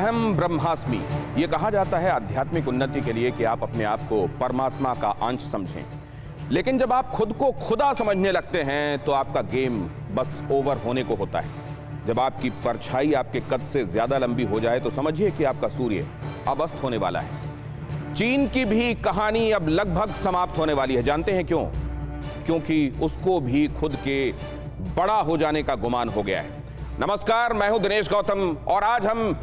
अहम ब्रह्मास्मि। ये कहा जाता है आध्यात्मिक उन्नति के लिए कि आप अपने आप को परमात्मा का अंश समझें, लेकिन जब आप खुद को खुदा समझने लगते हैं तो आपका गेम बस ओवर होने को होता है। जब आपकी परछाई आपके कद से ज्यादा लंबी हो जाए तो समझिए कि आपका सूर्य अब अस्त होने वाला है। चीन की भी कहानी अब लगभग समाप्त होने वाली है। जानते हैं क्यों? क्योंकि उसको भी खुद के बड़ा हो जाने का गुमान हो गया है। नमस्कार, मैं हूं दिनेश गौतम और आज हम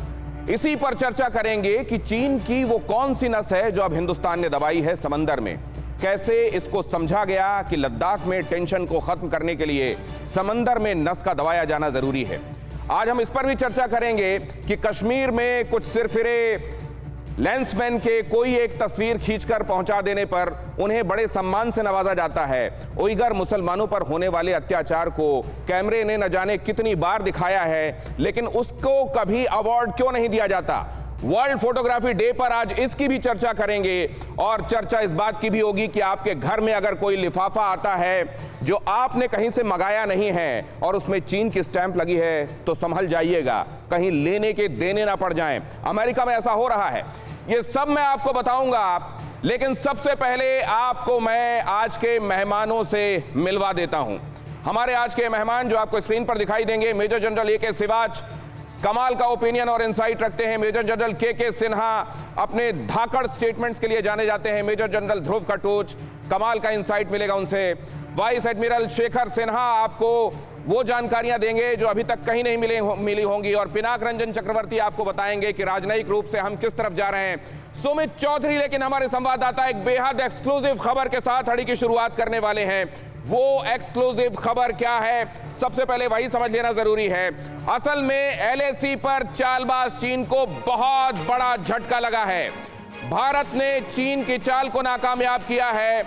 इसी पर चर्चा करेंगे कि चीन की वो कौन सी नस है जो अब हिंदुस्तान ने दबाई है समंदर में। कैसे इसको समझा गया कि लद्दाख में टेंशन को खत्म करने के लिए समंदर में नस का दबाया जाना जरूरी है। आज हम इस पर भी चर्चा करेंगे कि कश्मीर में कुछ सिरफिरे लेंसमैन के कोई एक तस्वीर खींचकर पहुंचा देने पर उन्हें बड़े सम्मान से नवाजा जाता है। उइगर मुसलमानों पर होने वाले अत्याचार को कैमरे ने न जाने कितनी बार दिखाया है, लेकिन उसको कभी अवार्ड क्यों नहीं दिया जाता। वर्ल्ड फोटोग्राफी डे पर आज इसकी भी चर्चा करेंगे और चर्चा इस बात की भी होगी कि आपके घर में अगर कोई लिफाफा आता है जो आपने कहीं से मंगाया नहीं है और उसमें चीन की स्टैंप लगी है तो संभल जाइएगा, कहीं लेने के देने ना पड़ जाएं। अमेरिका में ऐसा हो रहा है। ये सब मैं आपको बताऊंगा, लेकिन सबसे पहले आपको मैं आज के मेहमानों से मिलवा देता हूं। हमारे आज के मेहमान जो आपको स्क्रीन पर दिखाई देंगे, मेजर जनरल ए के सिवाच कमाल का ओपिनियन और इंसाइट रखते हैं। मेजर जनरल के सिन्हा अपने धाकड़ स्टेटमेंट्स के लिए जाने जाते हैं। मेजर जनरल ध्रुव कटोच, कमाल का इंसाइट मिलेगा उनसे। वाइस एडमिरल शेखर सिन्हा आपको वो जानकारियां देंगे जो अभी तक कहीं नहीं मिली होंगी। और पिनाक रंजन चक्रवर्ती आपको बताएंगे कि राजनयिक रूप से हम किस तरफ जा रहे हैं। सुमित चौधरी लेकिन हमारे संवाददाता एक बेहद एक्सक्लूसिव खबर के साथ हड़ी की शुरुआत करने वाले हैं। वो एक्सक्लूसिव खबर क्या है, सबसे पहले वही समझ लेना जरूरी है। असल में एलएसी पर चालबाज चीन को बहुत बड़ा झटका लगा है। भारत ने चीन की चाल को नाकामयाब किया है।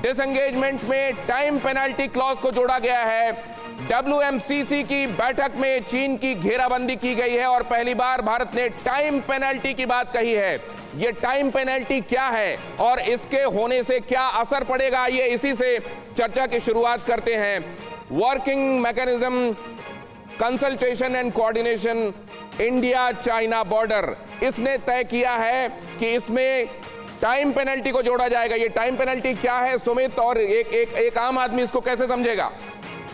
डिसएंगेजमेंट में टाइम पेनल्टी क्लॉज को जोड़ा गया है। WMCC की बैठक में चीन की घेराबंदी की गई है और पहली बार भारत ने टाइम पेनल्टी की बात कही है। ये टाइम पेनल्टी क्या है और इसके होने से क्या असर पड़ेगा, ये इसी से चर्चा की शुरुआत करते हैं। Working mechanism consultation and coordination India China border, इसने तय किया है कि इसमें टाइम पेनल्टी को जोड़ा जाएगा। ये टाइम पेनल्टी क्या है सुमित, और एक आम आदमी इसको कैसे समझेगा?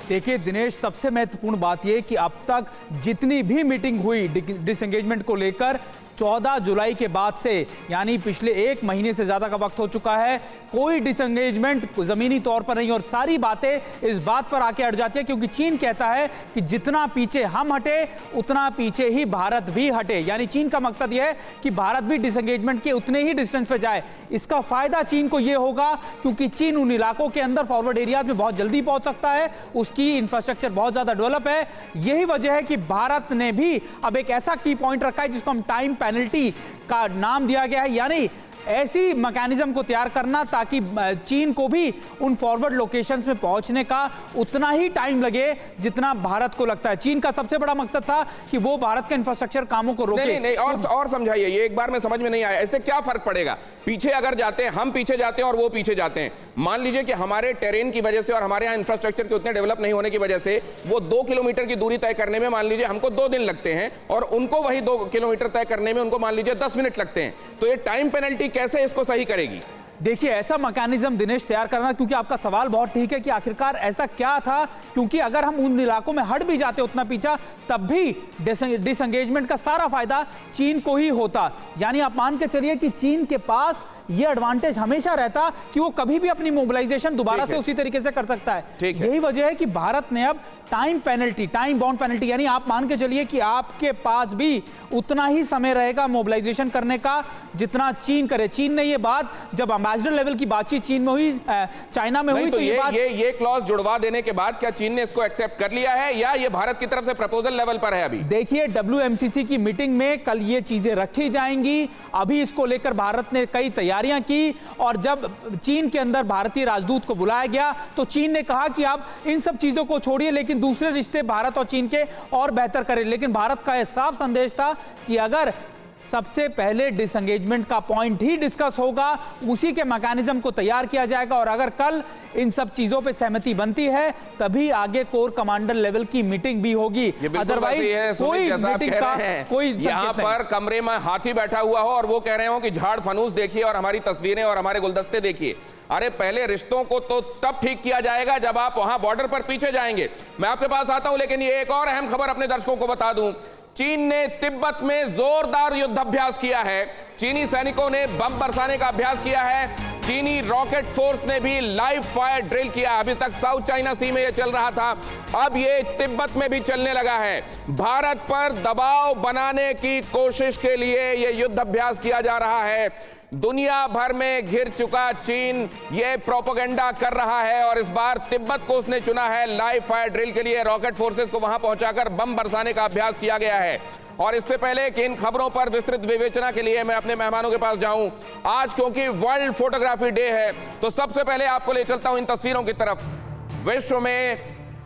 देखिए दिनेश, सबसे महत्वपूर्ण बात यह कि अब तक जितनी भी मीटिंग हुई डिसएंगेजमेंट को लेकर 14 जुलाई के बाद से, यानी पिछले एक महीने से ज्यादा का वक्त हो चुका है, कोई डिसएंगेजमेंट जमीनी तौर पर नहीं। और सारी बातें इस बात पर आके अड़ जाती है क्योंकि चीन कहता है कि जितना पीछे हम हटे उतना पीछे ही भारत भी हटे। यानी चीन का मकसद यह है कि भारत भी डिसएंगेजमेंट के उतने ही डिस्टेंस पे जाए। इसका फायदा चीन को यह होगा क्योंकि चीन उन इलाकों के अंदर फॉरवर्ड एरियाज में बहुत जल्दी पहुंच सकता है, उसकी इंफ्रास्ट्रक्चर बहुत ज्यादा डेवलप है। यही वजह है कि भारत ने भी अब एक ऐसा की पॉइंट रखा है जिसको हम टाइम पेनल्टी का नाम दिया गया है। यानी ऐसी मैकेनिज्म को तैयार करना ताकि चीन को भी उन फॉरवर्ड लोकेशंस में पहुंचने का उतना ही टाइम लगे जितना भारत को लगता है। चीन का सबसे बड़ा मकसद था कि वो भारत के इंफ्रास्ट्रक्चर कामों को रोके। नहीं, और समझाइए, ये एक बार में समझ में नहीं आया। ऐसे क्या फर्क पड़ेगा? पीछे अगर जाते हैं, हम पीछे जाते हैं और वो पीछे जाते हैं, मान लीजिए कि हमारे टेरेन की वजह से और हमारे यहाँ इंफ्रास्ट्रक्चर के उतने डेवलप नहीं होने की वजह से वो 2 किलोमीटर की दूरी तय करने में मान लीजिए हमको 2 दिन लगते हैं और उनको वही 2 किलोमीटर तय करने में उनको मान लीजिए 10 मिनट लगते हैं, तो ये टाइम पेनल्टी कैसे इसको सही करेगी? देखिए, ऐसा मैकेनिज्म दिनेश तैयार करना, क्योंकि आपका सवाल बहुत ठीक है कि आखिरकार ऐसा क्या था, क्योंकि अगर हम उन इलाकों में हट भी जाते उतना पीछा, तब भी डिसएंगेजमेंट का सारा फायदा चीन को ही होता। यानी आप मान के चलिए कि चीन के पास ये एडवांटेज हमेशा रहता कि वो कभी भी अपनी मोबिलाइजेशन दोबारा से उसी तरीके से कर सकता है। यही वजह है कि भारत ने अब time penalty, time bound penalty, यानी आप मान के चलिए कि आपके पास भी उतना ही समय रहेगा मोबिलाइजेशन करने का जितना चीन करे। चीन ने ये बात, जब एम्बेसडर लेवल की बातचीत चीन में हुई, चाइना में हुई, तो ये क्लॉज जुड़वा देने के बाद क्या चीन ने इसको एक्सेप्ट कर लिया है या ये भारत की तरफ से प्रपोजल लेवल पर है? अभी देखिए, WMCC की मीटिंग में कल ये चीजें रखी जाएंगी। अभी इसको लेकर भारत ने कई तैयारियां की और जब चीन के अंदर भारतीय राजदूत को बुलाया गया तो चीन ने कहा कि आप इन सब चीजों को छोड़िए, लेकिन दूसरे रिश्ते भारत और चीन के और बेहतर करें। लेकिन भारत का यह साफ संदेश था कि अगर सबसे पहले डिसएंगेजमेंट का पॉइंट ही डिस्कस होगा, उसी के मैकेनिज्म को तैयार किया जाएगा और अगर कल इन सब चीजों पे सहमति बनती है तभी आगे कोर कमांडर लेवल की मीटिंग भी होगी। अदरवाइज कोई मीटिंग का कोई यहाँ पर कमरे में हाथी बैठा हुआ हो और वो कह रहे हो कि झाड़ फनूस देखिए और हमारी तस्वीरें और हमारे गुलदस्ते देखिए। अरे पहले रिश्तों को तो तब ठीक किया जाएगा जब आप वहां बॉर्डर पर पीछे जाएंगे। मैं आपके पास आता हूं, लेकिन ये एक और अहम खबर अपने दर्शकों को बता दूं। चीन ने तिब्बत में जोरदार युद्धाभ्यास किया है। चीनी सैनिकों ने बम बरसाने का अभ्यास किया है। चीनी रॉकेट फोर्स ने भी लाइव फायर ड्रिल किया। अभी तक साउथ चाइना सी में यह चल रहा था, अब ये तिब्बत में भी चलने लगा है। भारत पर दबाव बनाने की कोशिश के लिए यह युद्धाभ्यास किया जा रहा है। दुनिया भर में घिर चुका चीन ये प्रोपेगेंडा कर रहा है और इस बार तिब्बत को उसने चुना है लाइव फायर ड्रिल के लिए। रॉकेट फोर्सेस को वहां पहुंचाकर बम बरसाने का अभ्यास किया गया है। और इससे पहले कि इन खबरों पर विस्तृत विवेचना के लिए मैं अपने मेहमानों के पास जाऊं, आज क्योंकि वर्ल्ड फोटोग्राफी डे है तो सबसे पहले आपको ले चलता हूं इन तस्वीरों की तरफ। विश्व में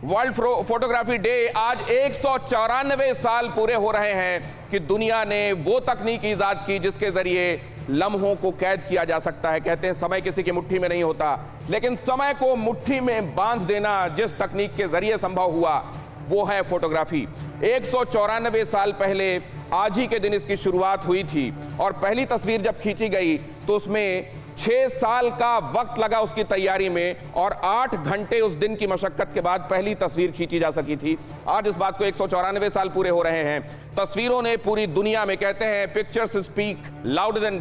वर्ल्ड फोटोग्राफी डे आज 194 साल पूरे हो रहे हैं कि दुनिया ने वो तकनीक ईजाद की जिसके जरिए लम्हों को कैद किया जा सकता है। कहते हैं समय किसी की मुट्ठी में नहीं होता, लेकिन समय को मुट्ठी में बांध देना जिस तकनीक के जरिए संभव हुआ वो है फोटोग्राफी। 194 साल पहले आज ही के दिन इसकी शुरुआत हुई थी और पहली तस्वीर जब खींची गई तो उसमें 6 साल का वक्त लगा उसकी तैयारी में और 8 घंटे उस दिन की मशक्कत के बाद पहली तस्वीर खींची जा सकी थी। आज इस बात को 194 साल पूरे हो रहे हैं। तस्वीरों ने पूरी दुनिया में, कहते हैं pictures speak louder than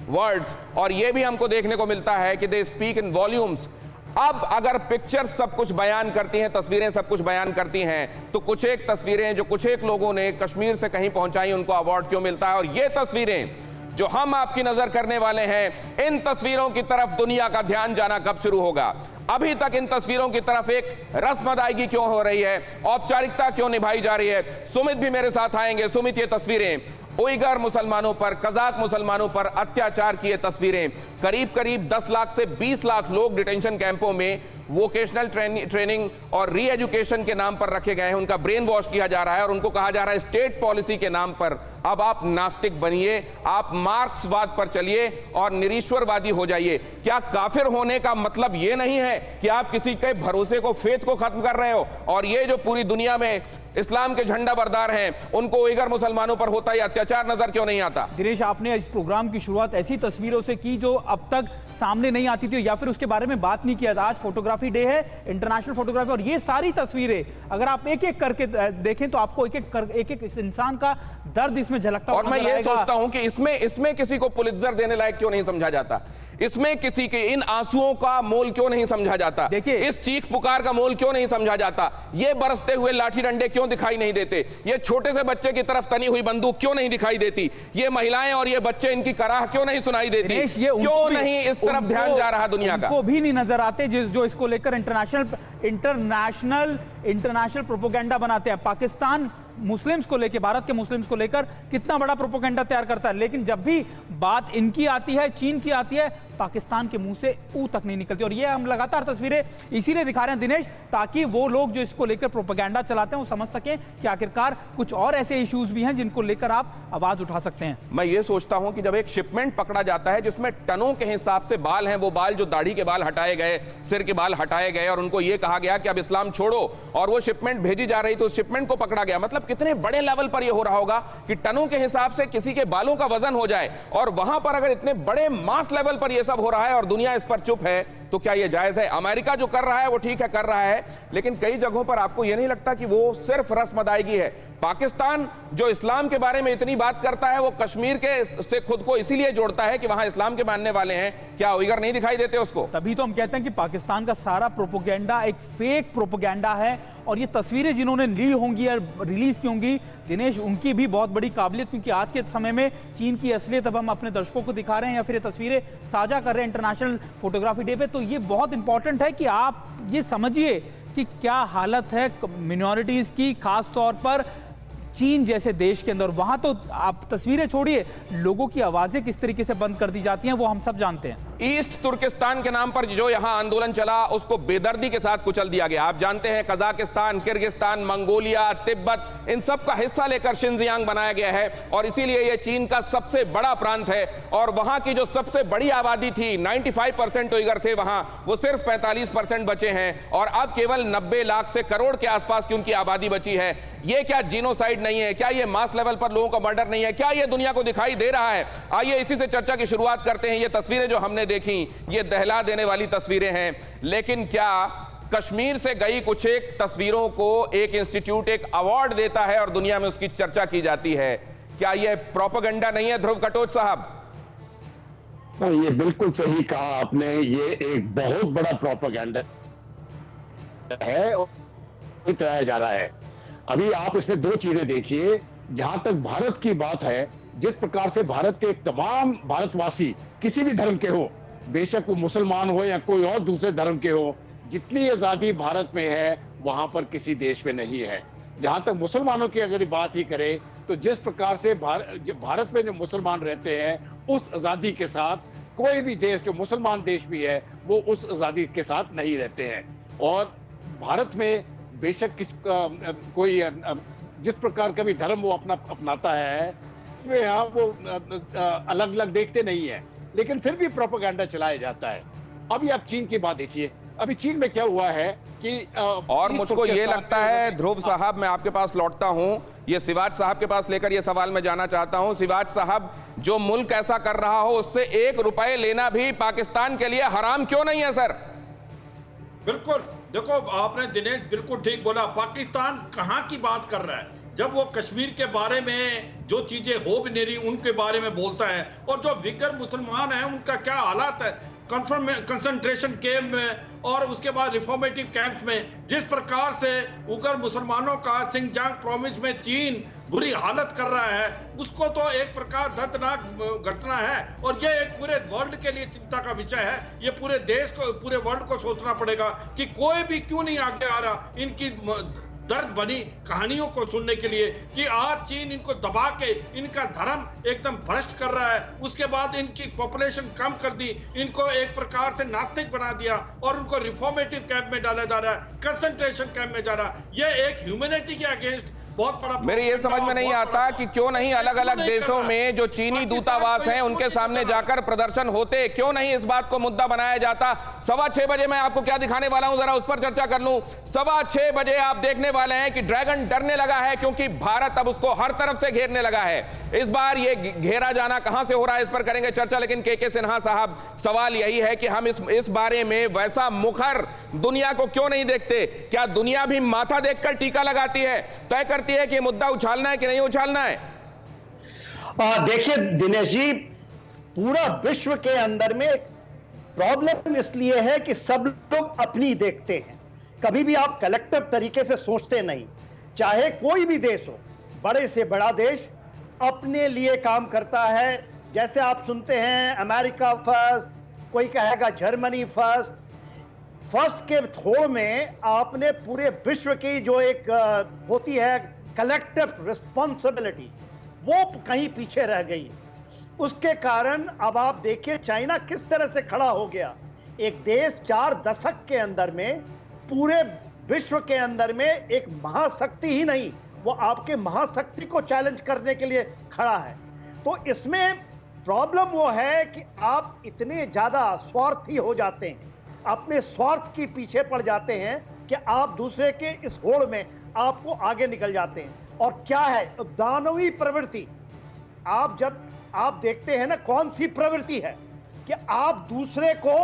words, और यह भी हमको देखने को मिलता है कि दे स्पीक इन वॉल्यूम्स। अब अगर पिक्चर सब कुछ बयान करती हैं, तस्वीरें सब कुछ बयान करती हैं, तो कुछ एक तस्वीरें जो कुछ एक लोगों ने कश्मीर से कहीं पहुंचाई उनको अवार्ड क्यों मिलता है? और ये तस्वीरें जो हम आपकी नजर करने वाले हैं, इन तस्वीरों की तरफ दुनिया का ध्यान जाना कब शुरू होगा? अभी तक इन तस्वीरों की तरफ एक रस्म अदायगी क्यों हो रही है, औपचारिकता क्यों निभाई जा रही है? सुमित भी मेरे साथ आएंगे। सुमित, ये तस्वीरें उइगर मुसलमानों पर, कजाक मुसलमानों पर अत्याचार की ये तस्वीरें, करीब करीब 10 लाख से 20 लाख लोग डिटेंशन कैंपों में वोकेशनल ट्रेनिंग और री एजुकेशन के नाम पर रखे गए हैं। उनका ब्रेन वॉश किया जा रहा है और उनको कहा जा रहा है स्टेट पॉलिसी के नाम पर अब आप नास्तिक बनिए, आप मार्क्सवाद पर चलिए और निरीश्वरवादी हो जाइए। क्या काफिर होने का मतलब ये नहीं है कि आप किसी के भरोसे को, फेथ को खत्म कर रहे हो? और ये जो पूरी दुनिया में इस्लाम के झंडा बरदार हैं, उनको उइगर मुसलमानों पर होता है अत्याचार नजर क्यों नहीं आता? दिनेश, आपने इस प्रोग्राम की शुरुआत ऐसी तस्वीरों से की जो अब तक सामने नहीं आती थी या फिर उसके बारे में बात नहीं किया था। आज फोटोग्राफी डे है, इंटरनेशनल फोटोग्राफी, और ये सारी तस्वीरें अगर आप एक एक करके देखें तो आपको एक एक इस इंसान का दर्द इसमें झलकता। और मैं ये सोचता हूं कि इसमें किसी को पुलित्जर देने लायक क्यों नहीं समझा जाता? इसमें किसी के इन आंसुओं का मोल क्यों नहीं समझा जाता? देखिए, इस चीख पुकार का मोल क्यों नहीं समझा जाता? ये बरसते हुए लाठी डंडे क्यों दिखाई नहीं देते? ये छोटे से बच्चे की तरफ तनी हुई बंदूक क्यों नहीं दिखाई देती? ये महिलाएं और ये बच्चे, इनकी कराह क्यों नहीं सुनाई देती? क्यों नहीं इस तरफ ध्यान जा रहा दुनिया का? उनको भी नहीं नजर आते जो इसको लेकर इंटरनेशनल प्रोपेगेंडा बनाते हैं। पाकिस्तान मुस्लिम्स को लेकर, भारत के मुस्लिम्स को लेकर कितना बड़ा प्रोपेगेंडा तैयार करता है, लेकिन जब भी बात इनकी आती है, चीन की आती है, पाकिस्तान के मुंह से ऊ तक नहीं निकलती। और ये हम लगातार तस्वीरें इसीलिए दिखा रहे हैं दिनेश, ताकि वो लोग जो इसको लेकर प्रोपेगेंडा चलाते हैं वो समझ सकें कि आखिरकार कुछ और ऐसे इश्यूज भी हैं जिनको लेकर आप आवाज उठा सकते हैं। मैं ये सोचता हूं कि जब एक शिपमेंट पकड़ा जाता है जिसमें टनों के हिसाब से बाल हैं, वो बाल जो दाढ़ी के बाल हटाए गए, सिर के बाल हटाए गए और उनको ये कहा गया कि अब इस्लाम छोड़ो, और वो शिपमेंट भेजी जा रही तो उस शिपमेंट को पकड़ा गया। मतलब कितने बड़े लेवल पर यह हो रहा होगा कि टनों के हिसाब से किसी के बालों का वजन हो जाए, और वहां पर अगर इतने बड़े मास लेवल पर यह सब हो रहा है और दुनिया इस पर चुप है, तो क्या यह जायज है? अमेरिका जो कर रहा है वो ठीक है, कर रहा है, लेकिन कई जगहों पर आपको यह नहीं लगता कि वो सिर्फ रस्म अदायगी है? पाकिस्तान जो इस्लाम के बारे में इतनी बात करता है, वो कश्मीर के से खुद को इसीलिए जोड़ता है कि वहां इस्लाम के मानने वाले हैं। क्या उइगर नहीं दिखाई देते उसको? तभी तो हम कहते हैं कि पाकिस्तान का सारा प्रोपेगेंडा एक फेक प्रोपेगेंडा है। और ये तस्वीरें जिन्होंने ली होंगी या रिलीज की होंगी दिनेश, उनकी भी बहुत बड़ी काबिलियत, क्योंकि आज के समय में चीन की असलियत अब हम अपने दर्शकों को दिखा रहे हैं या फिर ये तस्वीरें साझा कर रहे हैं इंटरनेशनल फोटोग्राफी डे पे। तो ये बहुत इंपॉर्टेंट है कि आप ये समझिए कि क्या हालत है मिनॉरिटीज की, खास तौर पर चीन जैसे देश के अंदर। वहां तो आप तस्वीरें छोड़िए, लोगों की आवाजें किस तरीके से बंद कर दी जाती हैं वो हम सब जानते हैं। ईस्ट तुर्किस्तान के नाम पर जो यहां आंदोलन चला उसको बेदर्दी के साथ कुचल दिया गया। आप जानते हैं कजाकिस्तान, किर्गिस्तान, मंगोलिया, तिब्बत, इन सब का हिस्सा लेकर शिनजियांग बनाया गया है और इसीलिए यह चीन का सबसे बड़ा प्रांत है। और वहां की जो सबसे बड़ी आबादी थी, 95% उइगर थे वहां, वो सिर्फ 45% बचे हैं और अब केवल 90 लाख से करोड़ के आसपास की उनकी आबादी बची है। ये क्या जीनोसाइड नहीं है? क्या ये मास लेवल पर लोगों का मर्डर नहीं है? क्या ये दुनिया को दिखाई दे रहा है? आइए इसी से चर्चा की शुरुआत करते हैं। ये तस्वीरें जो हमने देखी, ये दहला देने वाली तस्वीरें हैं, लेकिन क्या कश्मीर से गई कुछ एक तस्वीरों को एक इंस्टीट्यूट एक अवार्ड देता है और दुनिया में उसकी चर्चा की जाती है? क्या यह प्रोपेगेंडा नहीं है, ध्रुव कटोच साहब? ये बिल्कुल सही कहा आपने, ये एक बहुत बड़ा प्रोपेगेंडा है और चलाया जा रहा है। अभी आप इसमें दो चीजें देखिए। जहां तक भारत की बात है, जिस प्रकार से भारत के तमाम भारतवासी किसी भी धर्म के हो, बेशक वो मुसलमान हो या कोई और दूसरे धर्म के हो, जितनी आजादी भारत में है वहां पर किसी देश में नहीं है। जहां तक मुसलमानों की अगर बात ही करें तो जिस प्रकार से भारत में जो मुसलमान रहते हैं उस आजादी के साथ कोई भी देश जो मुसलमान देश भी है वो उस आजादी के साथ नहीं रहते हैं। और भारत में बेशक कोई जिस प्रकार का भी धर्म वो अपनाता है उसमें यहाँ वो अलग अलग देखते नहीं है, लेकिन फिर भी प्रोपेगेंडा चलाया जाता है। अभी आप चीन की बात देखिए, अभी चीन में क्या हुआ है कि और मुझको ये लगता है ध्रुव साहब, मैं आपके पास लौटता हूं, ये सिवाज साहब के पास लेकर ये सवाल मैं जाना चाहता हूं। सिवाज साहब, जो मुल्क ऐसा कर रहा हो उससे 1 रुपए लेना भी पाकिस्तान के लिए हराम क्यों नहीं है सर? बिल्कुल, देखो आपने दिनेश बिल्कुल ठीक बोला। पाकिस्तान कहाँ की बात कर रहा है जब वो कश्मीर के बारे में जो चीजें हो भी नहीं रही उनके बारे में बोलता है, और जो विगर मुसलमान हैं उनका क्या हालात है कंसंट्रेशन कैंप में और उसके बाद रिफॉर्मेटिव कैंप्स में। जिस प्रकार से उगर मुसलमानों का सिंगजांग प्रोविंस में चीन बुरी हालत कर रहा है, उसको तो एक प्रकार दर्दनाक घटना है और ये एक पूरे वर्ल्ड के लिए चिंता का विषय है। ये पूरे देश को, पूरे वर्ल्ड को सोचना पड़ेगा कि कोई भी क्यों नहीं आगे आ रहा इनकी दर्द बनी कहानियों को सुनने के लिए कि आज चीन इनको दबा के इनका धर्म एकदम भ्रष्ट कर रहा है, उसके बाद इनकी पॉपुलेशन कम कर दी, इनको एक प्रकार से नास्तिक बना दिया और उनको रिफॉर्मेटिव कैंप में डाला जा रहा है, कंसंट्रेशन कैंप में जा रहा है। ये एक ह्यूमैनिटी के अगेंस्ट बहुत बड़ा। मेरे ये समझ में नहीं आता कि क्यों नहीं अलग अलग देशों में जो चीनी दूतावास हैं उनके सामने जाकर प्रदर्शन होते, क्यों नहीं इस बात को मुद्दा बनाया जाता? 6:15 बजे मैं आपको क्या दिखाने वाला हूं, जरा उस पर चर्चा कर लूं। 6:15 बजे आप देखने वाले हैं कि ड्रैगन डरने लगा है क्योंकि भारत अब उसको हर तरफ से घेरने लगा है। इस बार ये घेरा जाना कहां से हो रहा है इस पर करेंगे चर्चा, लेकिन के सिन्हा साहब, सवाल यही है कि हम इस बारे में वैसा मुखर दुनिया को क्यों नहीं देखते? क्या दुनिया भी माथा देखकर टीका लगाती है, तय करती है कि मुद्दा उछालना है कि नहीं उछालना है? देखिए दिनेश जी, पूरा विश्व के अंदर में प्रॉब्लम इसलिए है कि सब लोग अपनी देखते हैं, कभी भी आप कलेक्टिव तरीके से सोचते नहीं। चाहे कोई भी देश हो, बड़े से बड़ा देश अपने लिए काम करता है। जैसे आप सुनते हैं अमेरिका फर्स्ट, कोई कहेगा जर्मनी फर्स्ट। फर्स्ट के थोड़ में आपने पूरे विश्व की जो एक होती है कलेक्टिव रिस्पॉन्सिबिलिटी, वो कहीं पीछे रह गई। उसके कारण अब आप देखिए चाइना किस तरह से खड़ा हो गया। एक देश 4 दशक के अंदर में पूरे विश्व के अंदर में एक महाशक्ति ही नहीं, वो आपके महाशक्ति को चैलेंज करने के लिए खड़ा है। तो इसमें प्रॉब्लम वो है कि आप इतने ज्यादा स्वार्थी हो जाते हैं, अपने स्वार्थ के पीछे पड़ जाते हैं कि आप दूसरे के इस होड़ में आपको आगे निकल जाते हैं। और क्या है दानवी प्रवृत्ति, आप जब आप देखते हैं ना कौन सी प्रवृत्ति है कि आप दूसरे को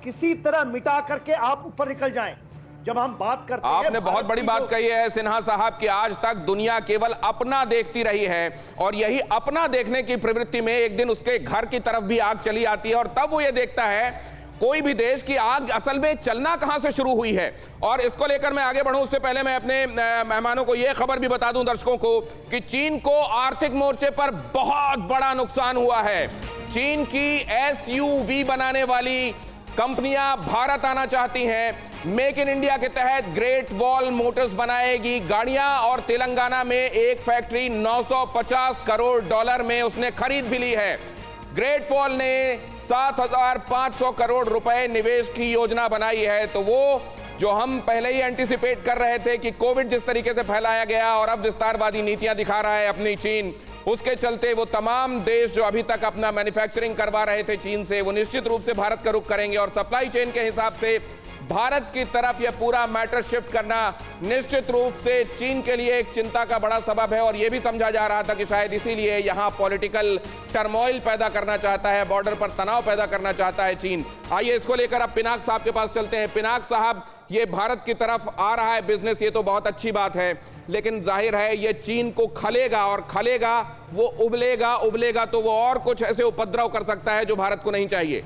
किसी तरह मिटा करके आप ऊपर निकल जाएं। जब हम बात करते हैं, आपने बहुत बड़ी बात कही है सिन्हा साहब कि आज तक दुनिया केवल अपना देखती रही है और यही अपना देखने की प्रवृत्ति में एक दिन उसके घर की तरफ भी आग चली आती है और तब वो ये देखता है कोई भी देश की आग असल में चलना कहां से शुरू हुई है। और इसको लेकर मैं आगे बढ़ूं उससे पहले मैं अपने मेहमानों को यह खबर भी बता दूं, दर्शकों को, कि चीन को आर्थिक मोर्चे पर बहुत बड़ा नुकसान हुआ है। चीन की एसयूवी बनाने वाली कंपनियां भारत आना चाहती हैं। मेक इन इंडिया के तहत ग्रेट वॉल मोटर्स बनाएगी गाड़ियां और तेलंगाना में एक फैक्ट्री 950 करोड़ डॉलर में उसने खरीद भी ली है। ग्रेट वॉल ने 7,500 करोड़ रुपए निवेश की योजना बनाई है। तो वो जो हम पहले ही एंटीसिपेट कर रहे थे कि कोविड जिस तरीके से फैलाया गया और अब विस्तारवादी नीतियां दिखा रहा है अपनी चीन, उसके चलते वो तमाम देश जो अभी तक अपना मैन्युफैक्चरिंग करवा रहे थे चीन से, वो निश्चित रूप से भारत का रुख करेंगे। और सप्लाई चेन के हिसाब से भारत की तरफ यह पूरा मैटर शिफ्ट करना निश्चित रूप से चीन के लिए एक चिंता का बड़ा सबब है। और यह भी समझा जा रहा था कि शायद इसीलिए यहां पॉलिटिकल टर्मोइल पैदा करना चाहता है, बॉर्डर पर तनाव पैदा करना चाहता है चीन। आइए इसको लेकर अब पिनाक साहब के पास चलते हैं। पिनाक साहब, ये भारत की तरफ आ रहा है बिजनेस, ये तो बहुत अच्छी बात है, लेकिन जाहिर है ये चीन को खलेगा और खलेगा, वो उबलेगा तो वो और कुछ ऐसे उपद्रव कर सकता है जो भारत को नहीं चाहिए।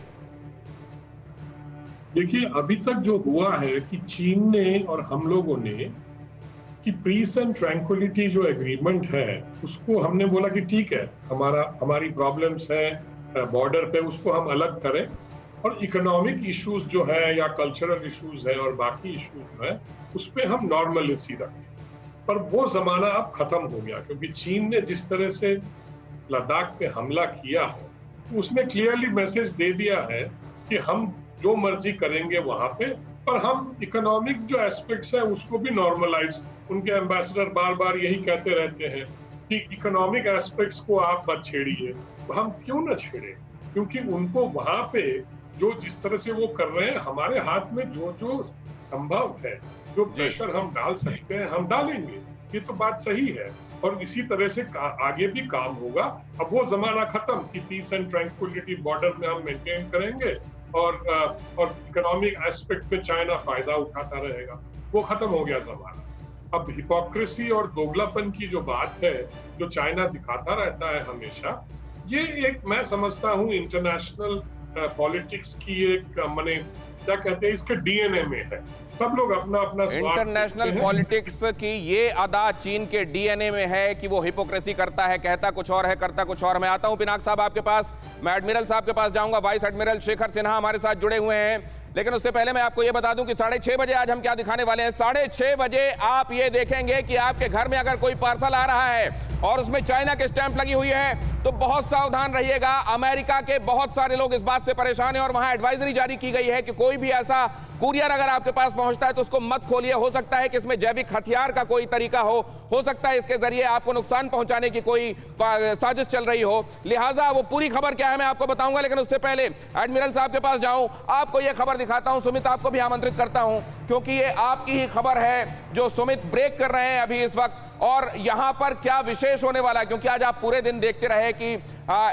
देखिए, अभी तक जो हुआ है कि चीन ने और हम लोगों ने कि पीस एंड ट्रैंक्विलिटी जो एग्रीमेंट है उसको हमने बोला कि ठीक है, हमारी प्रॉब्लम्स है बॉर्डर पे, उसको हम अलग करें और इकोनॉमिक इश्यूज जो है या कल्चरल इश्यूज है और बाकी इश्यूज है उस पर हम नॉर्मलिटी रखें। पर वो जमाना अब खत्म हो गया, क्योंकि चीन ने जिस तरह से लद्दाख पे हमला किया है उसने क्लियरली मैसेज दे दिया है कि हम जो मर्जी करेंगे वहां पे, पर हम इकोनॉमिक जो एस्पेक्ट्स है उसको भी नॉर्मलाइज, उनके एम्बेसडर बार बार यही कहते रहते हैं कि इकोनॉमिक एस्पेक्ट्स को आप मत छेड़िए। तो हम क्यों न छेड़े, क्योंकि उनको वहां पे जो जिस तरह से वो कर रहे हैं, हमारे हाथ में जो जो संभव है, जो प्रेशर हम डाल सकते हैं हम डालेंगे। ये तो बात सही है और इसी तरह से आगे भी काम होगा। अब वो जमाना खत्म कि पीस एंड ट्रैंक्विलिटी बॉर्डर में हम मेंटेन करेंगे और इकोनॉमिक एस्पेक्ट में चाइना फायदा उठाता रहेगा, वो खत्म हो गया जमाना। अब हिपोक्रेसी और दोगलापन की जो बात है जो चाइना दिखाता रहता है हमेशा, ये एक मैं समझता हूँ इंटरनेशनल पॉलिटिक्स की एक माने क्या कहते हैं इसके डीएनए में है। सब लोग अपना अपना इंटरनेशनल पॉलिटिक्स की ये अदा चीन के डीएनए में है कि वो हिपोक्रेसी करता है, कहता कुछ और है, करता कुछ और। मैं आता हूं पिनाक साहब आपके पास, मैं एडमिरल साहब के पास जाऊंगा। वाइस एडमिरल शेखर सिन्हा हमारे साथ जुड़े हुए हैं, लेकिन उससे पहले मैं आपको ये बता दूं कि 6:30 बजे आज हम क्या दिखाने वाले हैं। 6:30 बजे आप ये देखेंगे कि आपके घर में अगर कोई पार्सल आ रहा है और उसमें चाइना के स्टैंप लगी हुई है तो बहुत सावधान रहिएगा। अमेरिका के बहुत सारे लोग इस बात से परेशान हैं और वहां एडवाइजरी जारी की गई है कि कोई भी ऐसा कुरियर अगर आपके पास पहुंचता है तो उसको मत खोलिए। हो सकता है कि इसमें जैविक हथियार का कोई तरीका हो सकता है इसके जरिए आपको नुकसान पहुंचाने की कोई साजिश चल रही हो। लिहाजा वो पूरी खबर क्या है मैं आपको बताऊंगा, लेकिन उससे पहले एडमिरल साहब के पास जाऊं, आपको यह खबर दिखाता हूं। सुमित, आपको भी आमंत्रित करता हूं क्योंकि ये आपकी ही खबर है जो सुमित ब्रेक कर रहे हैं अभी इस वक्त। और यहां पर क्या विशेष होने वाला है, क्योंकि आज आप पूरे दिन देखते रहे कि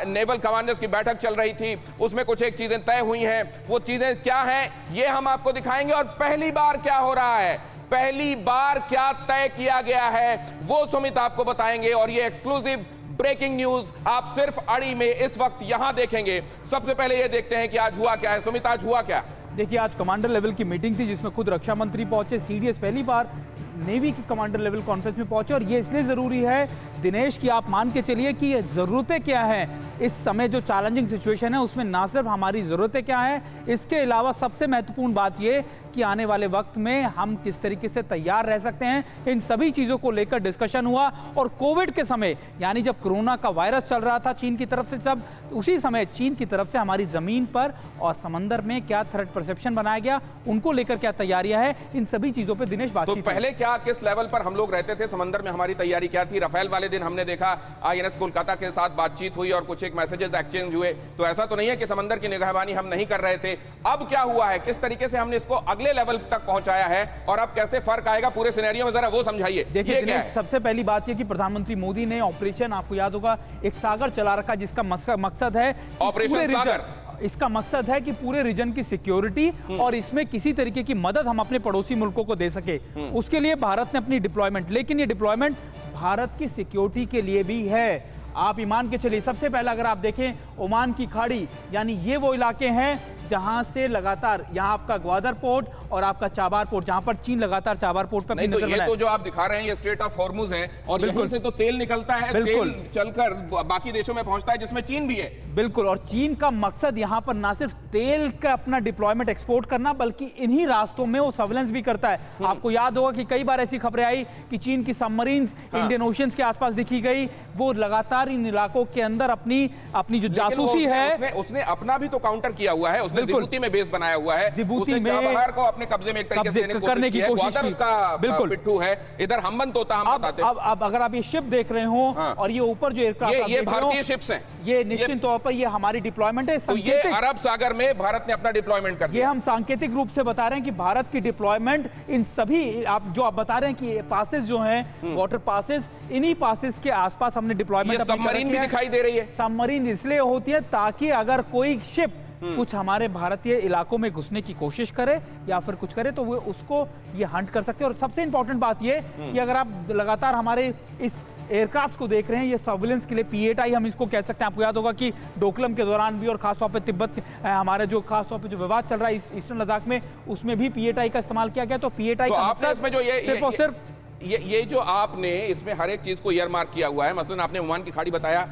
नेवल कमांडर्स की बैठक चल रही थी, उसमें कुछ एक चीजें तय हुई हैं। वो चीजें क्या हैं ये हम आपको दिखाएंगे और पहली बार क्या हो रहा है, पहली बार क्या तय किया गया है वो सुमित आपको बताएंगे। और ये एक्सक्लूसिव ब्रेकिंग न्यूज आप सिर्फ अड़ी में इस वक्त यहां देखेंगे। सबसे पहले ये देखते हैं कि आज हुआ क्या है। सुमित, आज हुआ क्या? देखिए, आज कमांडर लेवल की मीटिंग थी जिसमें खुद रक्षा मंत्री पहुंचे, सीडीएस पहली बार नेवी की कमांडर लेवल कॉन्फ्रेंस में पहुंचे। और ये इसलिए जरूरी है दिनेश कि आप मान के चलिए कि ये जरूरतें क्या हैं इस समय जो चैलेंजिंग सिचुएशन है उसमें, ना सिर्फ हमारी जरूरतें क्या हैं, इसके अलावा सबसे महत्वपूर्ण बात ये कि आने वाले वक्त में हम किस तरीके से तैयार रह सकते हैं, इन सभी चीजों को लेकर डिस्कशन हुआ। और कोविड के समय यानी जब कोरोना का वायरस चल रहा था चीन की तरफ से, सब उसी समय चीन की तरफ से हमारी जमीन पर और समंदर में क्या थ्रेट परसेप्शन बनाया गया, उनको लेकर क्या तैयारियां हैं, इन सभी चीजों पर दिनेश बातचीत। तो पहले क्या किस लेवल पर हम लोग रहते थे, समंदर में हमारी तैयारी क्या थी? रफेल वाले दिन हमने देखा आईएनएस कोलकाता के साथ बातचीत हुई और कुछ एक मैसेजेस एक्सचेंज हुए, तो ऐसा तो नहीं है कि समंदर की निगहबानी हम नहीं कर रहे थे। अब क्या हुआ है, किस तरीके से हमने इसको अगले लेवल तक पहुंचाया है और अब कैसे फर्क आएगा पूरे सिनेरियो में, जरा वो समझाइए। देखिए, सबसे पहली बात यह कि प्रधानमंत्री मोदी ने ऑपरेशन, आपको याद होगा, एक सागर चला रखा जिसका मकसद है ऑपरेशन सागर। इसका मकसद है कि पूरे रीजन की सिक्योरिटी और इसमें किसी तरीके की मदद हम अपने पड़ोसी मुल्कों को दे सके, उसके लिए भारत ने अपनी डिप्लॉयमेंट, लेकिन ये डिप्लॉयमेंट भारत की सिक्योरिटी के लिए भी है। आप ईमान के चलिए, सबसे पहले अगर आप देखें ओमान की खाड़ी, यानी ये वो इलाके हैं जहां से लगातार यहाँ आपका ग्वादर पोर्ट और आपका चाबार पोर्ट, जहां पर चीन लगातार चाबार पोर्ट पर नहीं, तो ये तो जो आप दिखा रहे हैं ये स्ट्रेट ऑफ हॉर्मुज है और यहीं से तो तेल निकलता है, तेल चलकर बाकी देशों में पहुंचता है जिसमें चीन भी है। बिल्कुल, और चीन का मकसद यहाँ पर ना सिर्फ तेल का अपना डिप्लॉयमेंट एक्सपोर्ट करना बल्कि इन्हीं रास्तों में वो सर्वेलेंस भी करता है। आपको याद होगा कि कई बार ऐसी खबरें आई कि चीन की सबमरीन्स इंडियन ओशियंस के आसपास दिखी गई, वो लगातार इन इलाकों के अंदर अपनी जो जासूसी है। उसने अपना भी तो काउंटर किया हुआ है, उसने बिल्कुल। जिबूती में बेस बनाया हुआ है, जिबूती उसने में चाबहार को अपने कब्जे में एक तरीके से करने की कोशिश की। उसका बिल्कुल पिट्ठू है, इधर हमबन तोता हम बताते हैं। अब अगर आप ये शिप देख रहे हो और ये ऊपर जो एयरक्राफ्ट ये भारतीय शिप्स हैं, ये निश्चित तौर पर ये हमारी डिप्लॉयमेंट है। तो ये अरब सागर में भारत ने अपना डिप्लॉयमेंट कर ये दिया। हम सांकेतिक रूप से बता रहे हैं कि भारत की डिप्लॉयमेंट इन सभी आप बता रहे हैं कि पासेस जो हैं, वाटर पासेस, इन्हीं पासेस के आसपास हमने डिप्लॉयमेंट ये सबमरीन भी दिखाई दे रही है। सबमरीन इसलिए होती है ताकि अगर कोई शिप कुछ हमारे भारतीय इलाकों में घुसने की कोशिश करे या फिर कुछ करे तो वो उसको ये हंट कर सकते हैं। और सबसे इंपॉर्टेंट बात ये कि अगर आप लगातार हमारे इस एयरक्राफ्ट को देख रहे हैं, ये सर्विलेंस के लिए P-8I हम इसको कह सकते हैं। आपको याद होगा कि डोकलम के दौरान भी और खासतौर पे तिब्बत हमारे जो खासतौर पे जो विवाद चल रहा है ईस्टर्न लद्दाख में, उसमें भी P-8I का इस्तेमाल किया गया। तो P-8I तो का आपने इसमें जो सिर्फ और सिर्फ ये जो आपने इसमें हर एक चीज को ईयर मार्क किया हुआ है, मसलन आपने ओमान की खाड़ी बताया,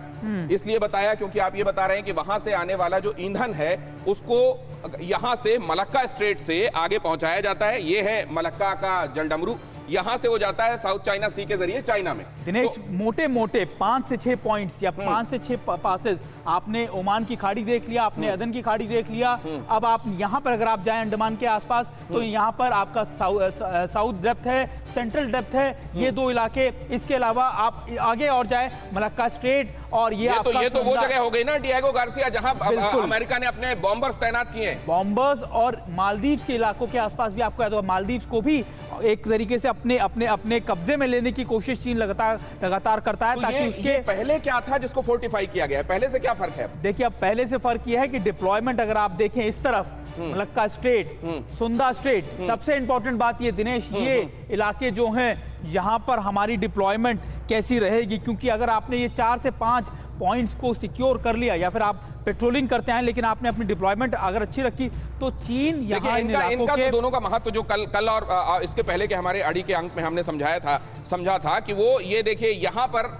इसलिए बताया क्योंकि आप ये बता रहे हैं कि वहां से आने वाला जो ईंधन है उसको यहां से मलक्का स्ट्रेट से आगे पहुंचाया जाता है। ये है मलक्का का जलडमरू, यहां से वो जाता है साउथ चाइना सी के जरिए चाइना में। दिनेश मोटे मोटे 5 से 6 पॉइंट्स या 5 से 6 पासेस आपने ओमान की खाड़ी देख लिया, आपने अदन की खाड़ी देख लिया। अब आप यहां पर अगर आप जाएं अंडमान के आसपास तो यहां पर आपका साउथ डेप्थ है, सेंट्रल डेप्थ है, ये दो इलाके। इसके अलावा आप आगे और जाए मलक्का स्ट्रेट और ये तो वो जगह हो गई ना डिएगो गार्सिया जहां अमेरिका ने अपने बॉम्बर्स तैनात किए हैं। बॉम्बर्स और मालदीव्स के इलाकों के आसपास भी आपको याद होगा, मालदीव्स को भी एक तरीके से अपने अपने अपने कब्जे में लेने की कोशिश चीन लगातार करता है। तो ताकि ये पहले क्या था जिसको फोर्टिफाई किया गया है, पहले से क्या फर्क है? देखिए अब पहले से फर्क यह है कि डिप्लॉयमेंट अगर आप देखें इस तरफ मलक्का स्ट्रेट, सुंदा स्ट्रेट, सबसे इंपॉर्टेंट बात ये दिनेश, ये इलाके जो हैं यहां पर हमारी डिप्लॉयमेंट कैसी रहेगी, क्योंकि अगर आपने ये 4 से 5 पॉइंट्स को सिक्योर कर लिया या फिर आप पेट्रोलिंग करते हैं लेकिन आपने अपनी डिप्लॉयमेंट अगर अच्छी रखी तो चीन यहाँ इनका तो दोनों का महत्व जो कल और इसके पहले के हमारे अड़ी के अंक में हमने समझा था कि वो ये देखिए यहाँ पर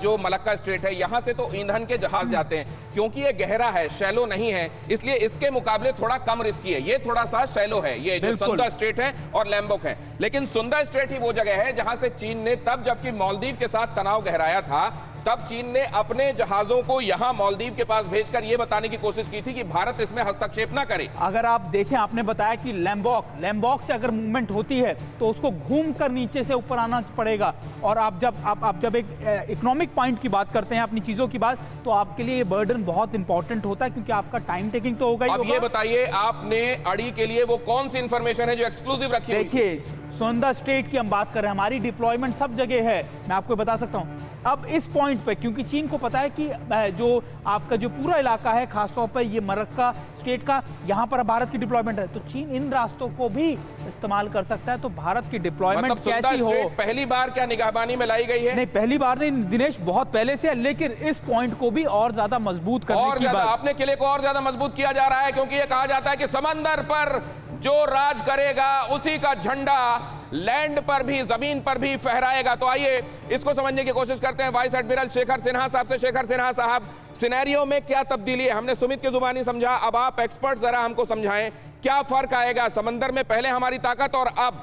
जो मलक्का स्ट्रेट है यहाँ से तो ईंधन के जहाज जाते हैं, क्योंकि ये गहरा है, शैलो नहीं है, इसलिए इसके मुकाबले थोड़ा कम रिस्की है। ये थोड़ा सा शैलो है, ये जो सुंदा स्ट्रेट है और लैम्बोक है। लेकिन सुंदा स्ट्रेट ही वो जगह है जहां से चीन ने तब जबकि मालदीव के साथ तनाव गहराया था तब चीन ने अपने जहाजों को यहां मालदीव के पास भेजकर यह बताने की कोशिश की थी कि भारत इसमें हस्तक्षेप ना करे। अगर आप देखें, आपने बताया कि लैम्बोक से अगर मूवमेंट होती है तो उसको घूमकर नीचे से ऊपर आना पड़ेगा। और आप जब एक इकोनॉमिक पॉइंट की बात करते हैं, अपनी चीजों की बात, तो आपके लिए ये बर्डन बहुत इंपॉर्टेंट होता है क्योंकि आपका टाइम टेकिंग तो होगा ही। अब ये बताइए आपने अड़ी के लिए वो कौन सी इंफॉर्मेशन है जो एक्सक्लूसिव रखी? देखिए सुंदा स्ट्रेट की हम बात कर रहे हैं, हमारी डिप्लॉयमेंट सब जगह है, मैं आपको बता सकता हूं। अब इस पॉइंट पे क्योंकि चीन को पता है कि जो आपका जो पूरा इलाका है खासतौर पर ये मलक्का स्टेट का, यहाँ पर भारत की डिप्लॉयमेंट है, तो चीन इन रास्तों को भी इस्तेमाल कर सकता है। तो भारत की डिप्लॉयमेंट मतलब कैसी हो, पहली बार क्या निगाहबानी में लाई गई है? नहीं पहली बार नहीं दिनेश, बहुत पहले से है, लेकिन इस पॉइंट को भी और ज्यादा मजबूत करने की बात, अपने किले को और ज्यादा मजबूत किया जा रहा है, क्योंकि ये कहा जाता है कि समंदर पर जो राज करेगा उसी का झंडा लैंड पर भी जमीन पर भी फहराएगा। तो आइए इसको समझने की कोशिश करते हैं वाइस एडमिरल शेखर सिन्हा साहब से। शेखर सिन्हा साहब, सिनेरियो में क्या तब्दीली है? हमने सुमित की जुबानी समझा, अब आप एक्सपर्ट जरा हमको समझाएं क्या फर्क आएगा समंदर में पहले हमारी ताकत और अब?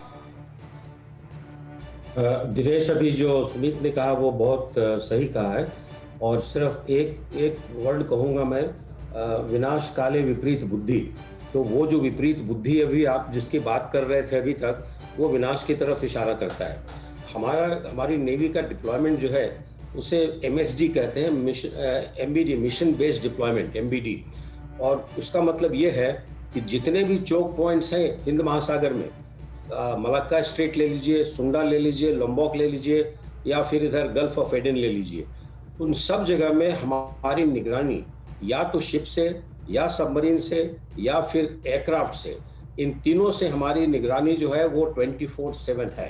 दिनेश, अभी जो सुमित ने कहा वो बहुत सही कहा है, और सिर्फ एक वर्ड कहूंगा मैं, विनाश काले विपरीत बुद्धि। तो वो जो विपरीत बुद्धि अभी आप जिसकी बात कर रहे थे अभी तक, वो विनाश की तरफ इशारा करता है। हमारी नेवी का डिप्लॉयमेंट जो है उसे MSD कहते हैं, MBD, mission based deployment, MBD। और उसका मतलब ये है कि जितने भी चोक पॉइंट्स हैं हिंद महासागर में, मलक्का स्ट्रेट ले लीजिए, सुंडा ले लीजिए, लंबोक ले लीजिए, या फिर इधर गल्फ ऑफ एडन ले लीजिए, उन सब जगह में हमारी निगरानी या तो शिप से या सबमरीन से या फिर एयरक्राफ्ट से, इन तीनों से हमारी निगरानी जो है वो 24/7 है।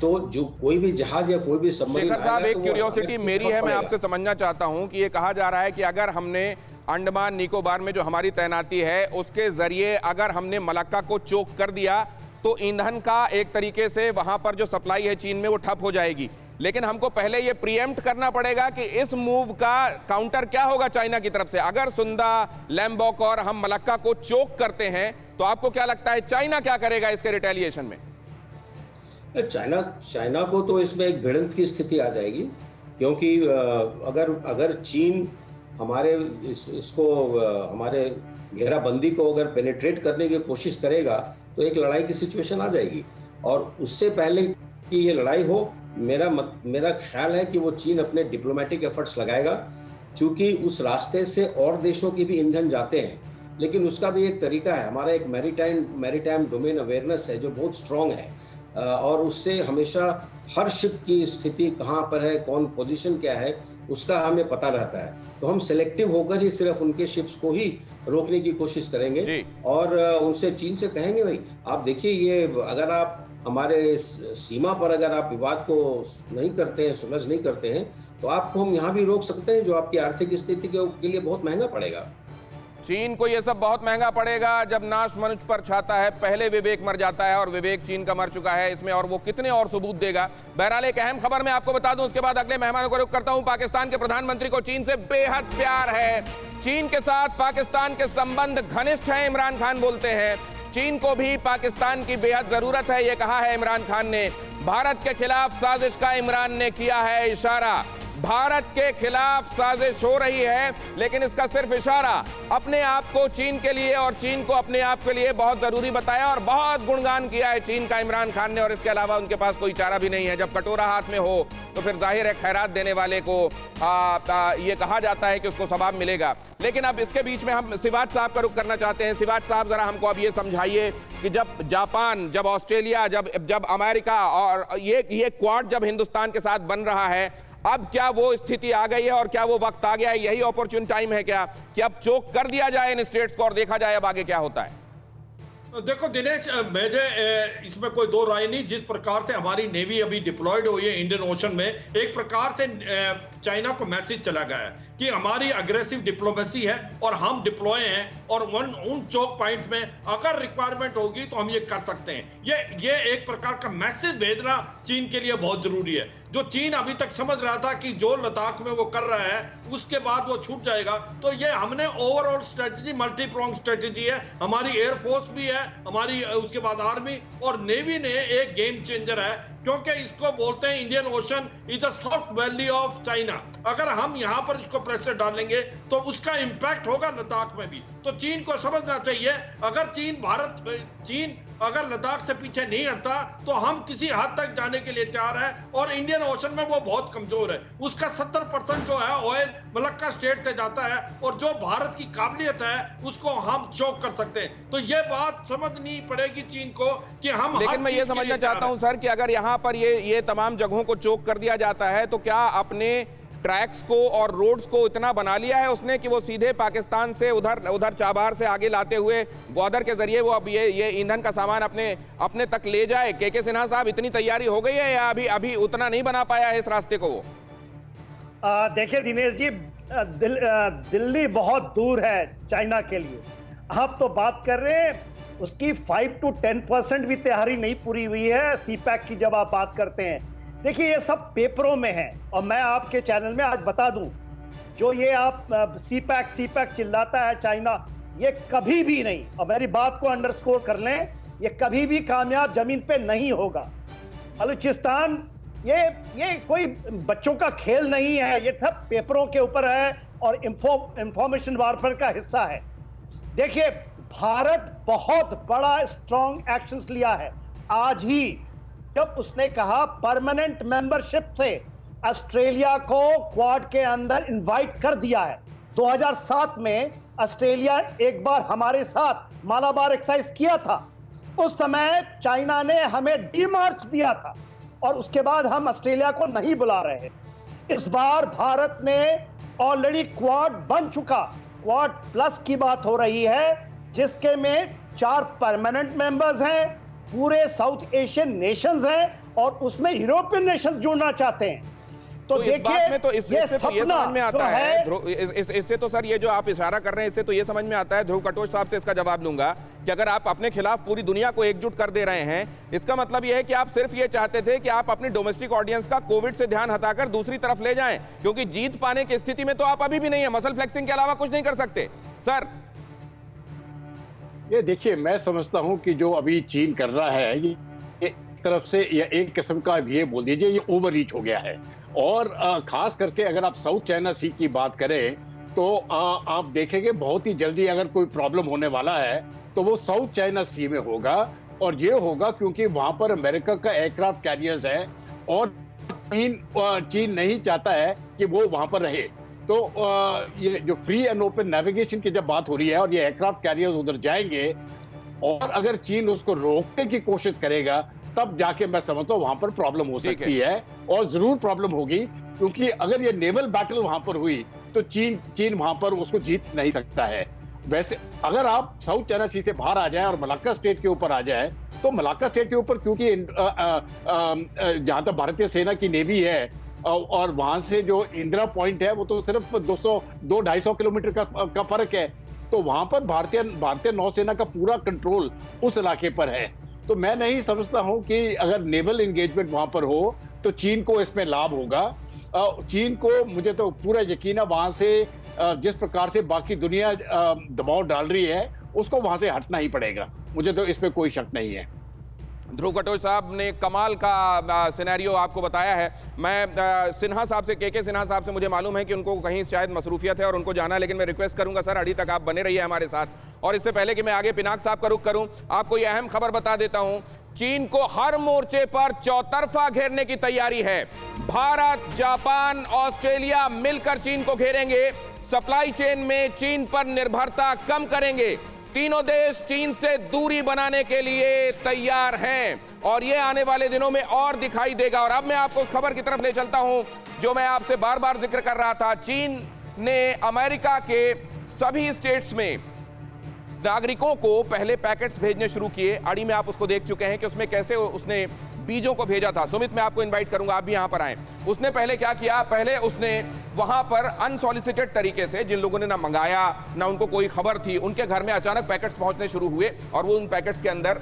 तो जो कोई भी जहाज या कोई भी सबमरीन, शेखर साहब, एक क्यूरियोसिटी मेरी है, मैं आपसे समझना चाहता हूं कि ये कहा जा रहा है कि अगर हमने अंडमान निकोबार में जो हमारी तैनाती है उसके जरिए अगर हमने मलक्का को चोक कर दिया तो ईंधन का एक तरीके से वहां पर जो सप्लाई है चीन में वो ठप हो जाएगी। लेकिन हमको पहले ये प्रीएम्प्ट करना पड़ेगा कि इस मूव का काउंटर क्या होगा चाइना की तरफ से। अगर सुंदा, लैम्बोक और हम मलक्का को चोक करते हैं तो आपको क्या लगता है चाइना क्या करेगा इसके रिटेलिएशन में? चाइना को तो इसमें एक भिड़ंत की स्थिति आ जाएगी, क्योंकि अगर चीन हमारे इसको हमारे घेराबंदी को अगर पेनिट्रेट करने की कोशिश करेगा तो एक लड़ाई की सिचुएशन आ जाएगी। और उससे पहले कि ये लड़ाई हो, मेरा ख्याल है कि वो चीन अपने डिप्लोमेटिक एफर्ट्स लगाएगा, क्योंकि उस रास्ते से और देशों के भी ईंधन जाते हैं, लेकिन उसका भी एक तरीका है। हमारा एक मैरीटाइम डोमेन अवेयरनेस है जो बहुत स्ट्रांग है, और उससे हमेशा हर शिप की स्थिति कहाँ पर है, कौन पोजीशन क्या है, उसका हमें पता रहता है। तो हम सिलेक्टिव होकर ही सिर्फ उनके शिप्स को ही रोकने की कोशिश करेंगे और उनसे चीन से कहेंगे भाई आप देखिए, ये अगर आप हमारे सीमा पर अगर आप विवाद को नहीं करते हैं, सुलझ नहीं करते हैं, तो आपको हम यहाँ भी रोक सकते हैं, जो आपकी आर्थिक स्थिति के लिए बहुत महंगा पड़ेगा। चीन को यह सब बहुत महंगा पड़ेगा। जब नाश मनुष्य पर छाता है, पहले विवेक मर जाता है, और विवेक चीन का मर चुका है इसमें, और वो कितने और सबूत देगा। बहरहाल एक अहम खबर मैं आपको बता दूं, उसके बाद अगले मेहमानों को रुख करता हूं। पाकिस्तान के प्रधानमंत्री को चीन से बेहद प्यार है। चीन के साथ पाकिस्तान के संबंध घनिष्ठ हैं, इमरान खान बोलते हैं। चीन को भी पाकिस्तान की बेहद जरूरत है, यह कहा है इमरान खान ने। भारत के खिलाफ साजिश का इमरान ने किया है इशारा। भारत के खिलाफ साजिश हो रही है, लेकिन इसका सिर्फ इशारा। अपने आप को चीन के लिए और चीन को अपने आप के लिए बहुत जरूरी बताया और बहुत गुणगान किया है चीन का इमरान खान ने। और इसके अलावा उनके पास कोई चारा भी नहीं है। जब कटोरा हाथ में हो तो फिर जाहिर है खैरात देने वाले को ये कहा जाता है कि उसको सवाब मिलेगा। लेकिन अब इसके बीच में हम सिवाज साहब का रुख करना चाहते हैं। सिवाज साहब, जरा हमको अब ये समझाइए कि जब जापान, जब ऑस्ट्रेलिया, जब अमेरिका और ये क्वाड जब हिंदुस्तान के साथ बन रहा है, अब क्या वो स्थिति आ गई है और क्या वो वक्त आ गया है, यही अपॉर्चुन टाइम है क्या कि अब चोक कर दिया जाए इन स्टेट्स को और देखा जाए अब आगे क्या होता है? देखो दिनेश, मेरे इसमें कोई दो राय नहीं। जिस प्रकार से हमारी नेवी अभी डिप्लॉयड हुई है इंडियन ओशन में, एक प्रकार से चाइना को मैसेज चला गया है कि हमारी अग्रेसिव डिप्लोमेसी है और हम डिप्लॉय हैं, और उन चौक पॉइंट्स में अगर रिक्वायरमेंट होगी तो हम ये कर सकते हैं। ये एक प्रकार का मैसेज भेजना चीन के लिए बहुत जरूरी है। जो चीन अभी तक समझ रहा था कि जो लद्दाख में वो कर रहा है उसके बाद वो छूट जाएगा, तो ये हमने overall strategy, multi prong strategy है। हमारी एयरफोर्स भी है, हमारी उसके बाद आर्मी और नेवी ने एक गेम चेंजर है, क्योंकि इसको बोलते हैं Indian ocean is a soft valley of China. अगर हम यहाँ पर इसको प्रेशर डालेंगे तो उसका इंपैक्ट होगा लद्दाख में भी। तो चीन को समझना चाहिए, अगर चीन अगर लद्दाख से पीछे नहीं हटता तो हम किसी हद तक जाने के लिए तैयार है। और इंडियन ओशन में वो बहुत कमजोर है, उसका 70% जो है ऑयल मलक्का स्टेट से जाता है, और जो भारत की काबिलियत है उसको हम चौक कर सकते हैं। तो ये बात समझनी पड़ेगी चीन को कि हम, लेकिन मैं ये समझना चाहता हूं सर कि अगर यहाँ पर ये तमाम जगहों को चोक कर दिया जाता है तो क्या अपने ट्रैक्स को और रोड्स को इतना बना लिया है उसने कि वो सीधे पाकिस्तान से उधर चाबार से आगे लाते हुए ग्वादर के जरिए वो अब ये ईंधन का सामान अपने तक ले जाए? के सिन्हा साहब, इतनी तैयारी हो गई है या अभी उतना नहीं बना पाया है इस रास्ते को वो? देखिए दिनेश जी, दिल्ली बहुत दूर है चाइना के लिए। आप तो बात कर रहे हैं उसकी 5 to 10% भी तैयारी नहीं पूरी हुई है सीपैक की। जब आप बात करते हैं, देखिए ये सब पेपरों में है, और मैं आपके चैनल में आज बता दूं, जो ये आप सीपैक चिल्लाता है चाइना, ये कभी भी नहीं, और मेरी बात को अंडरस्कोर कर लें, ये कभी भी कामयाब जमीन पे नहीं होगा। बलूचिस्तान ये कोई बच्चों का खेल नहीं है, ये सब पेपरों के ऊपर है और इंफॉर्मेशन वारफेयर का हिस्सा है। देखिए भारत बहुत बड़ा स्ट्रॉन्ग एक्शंस लिया है। आज ही जब उसने कहा परमानेंट मेंबरशिप से ऑस्ट्रेलिया को क्वाड के अंदर इनवाइट कर दिया है। 2007 में ऑस्ट्रेलिया एक बार हमारे साथ मालाबार एक्सरसाइज किया था, उस समय चाइना ने हमें डीमार्च दिया था, और उसके बाद हम ऑस्ट्रेलिया को नहीं बुला रहे। इस बार भारत ने ऑलरेडी क्वाड बन चुका, क्वाड प्लस की बात हो रही है, जिसके में 4 परमानेंट मेंबर्स हैं, पूरे साउथ एशियन नेशंस हैं, और उसमें यूरोपियन नेशंस जुड़ना चाहते हैं। तो देखिए इससे तो ये समझ में आता है, इससे तो सर ये जो आप इशारा कर रहे हैं इससे तो ये समझ में आता है, ध्रुव कटोच साहब से इसका जवाब लूंगा कि अगर आप अपने खिलाफ पूरी दुनिया को एकजुट कर दे रहे हैं, इसका मतलब ये है कि आप सिर्फ ये चाहते थे कि आप अपनी डोमेस्टिक ऑडियंस का कोविड से ध्यान हटाकर दूसरी तरफ ले जाएं, क्योंकि जीत पाने की स्थिति में तो आप अभी भी नहीं है। मसल फ्लेक्सिंग के अलावा कुछ नहीं कर सकते सर। ये देखिए, मैं समझता हूं कि जो अभी चीन कर रहा है, ये एक तरफ से या एक किस्म का ये बोल दीजिए ये ओवर रीच हो गया है। और खास करके अगर आप साउथ चाइना सी की बात करें तो आप देखेंगे बहुत ही जल्दी अगर कोई प्रॉब्लम होने वाला है तो वो साउथ चाइना सी में होगा, और ये होगा क्योंकि वहां पर अमेरिका का एयरक्राफ्ट कैरियर्स है और चीन नहीं चाहता है कि वो वहां पर रहे। तो ये जो फ्री एंड ओपन नेविगेशन की जब बात हो रही है और ये एयरक्राफ्ट कैरियर्स उधर जाएंगे और अगर चीन उसको रोकने की कोशिश करेगा तब जाके मैं समझता हूँ वहां पर प्रॉब्लम हो सकती है, और जरूर प्रॉब्लम होगी, क्योंकि अगर ये नेवल बैटल वहां पर हुई तो चीन वहां पर उसको जीत नहीं सकता है। वैसे अगर आप साउथ चाइना सी से बाहर आ जाए और मलाक्का स्टेट के ऊपर आ जाए, तो मलाक्का स्टेट के ऊपर क्योंकि जहां तक भारतीय सेना की नेवी है और वहां से जो इंदिरा पॉइंट है वो तो सिर्फ 200-250 किलोमीटर का फर्क है, तो वहां पर भारतीय नौसेना का पूरा कंट्रोल उस इलाके पर है। तो मैं नहीं समझता हूं कि अगर नेवल एंगेजमेंट वहां पर हो तो चीन को इसमें लाभ होगा। चीन को मुझे तो पूरा यकीन है वहां से जिस प्रकार से बाकी दुनिया दबाव डाल रही है उसको वहां से हटना ही पड़ेगा, मुझे तो इसमें कोई शक नहीं है। ध्रुव कटोच साहब ने कमाल का सिनेरियो आपको बताया है। मैं सिन्हा साहब से, के सिन्हा साहब से मुझे मालूम है कि उनको कहीं शायद मसरूफियत है और उनको जाना है, लेकिन मैं रिक्वेस्ट करूंगा सर अड़ी तक आप बने रहिए हमारे साथ। और इससे पहले कि मैं आगे पिनाक साहब का रुख करूं, आपको यह अहम खबर बता देता हूं, चीन को हर मोर्चे पर चौतरफा घेरने की तैयारी है। भारत, जापान, ऑस्ट्रेलिया मिलकर चीन को घेरेंगे, सप्लाई चेन में चीन पर निर्भरता कम करेंगे। तीनों देश चीन से दूरी बनाने के लिए तैयार हैं और यह आने वाले दिनों में और दिखाई देगा। और अब मैं आपको उस खबर की तरफ ले चलता हूं जो मैं आपसे बार बार जिक्र कर रहा था। चीन ने अमेरिका के सभी स्टेट्स में नागरिकों को पहले पैकेट्स भेजने शुरू किए। अड़ी में आप उसको देख चुके हैं कि उसमें कैसे उसने बीजों को भेजा था। सुमित, मैं आपको इनवाइट करूंगा, आप भी यहां पर आए। उसने पहले क्या किया, पहले उसने वहां पर अनसॉलिसिटेड तरीके से, जिन लोगों ने ना मंगाया ना उनको कोई खबर थी, उनके घर में अचानक पैकेट्स पहुंचने शुरू हुए और वो उन पैकेट्स के अंदर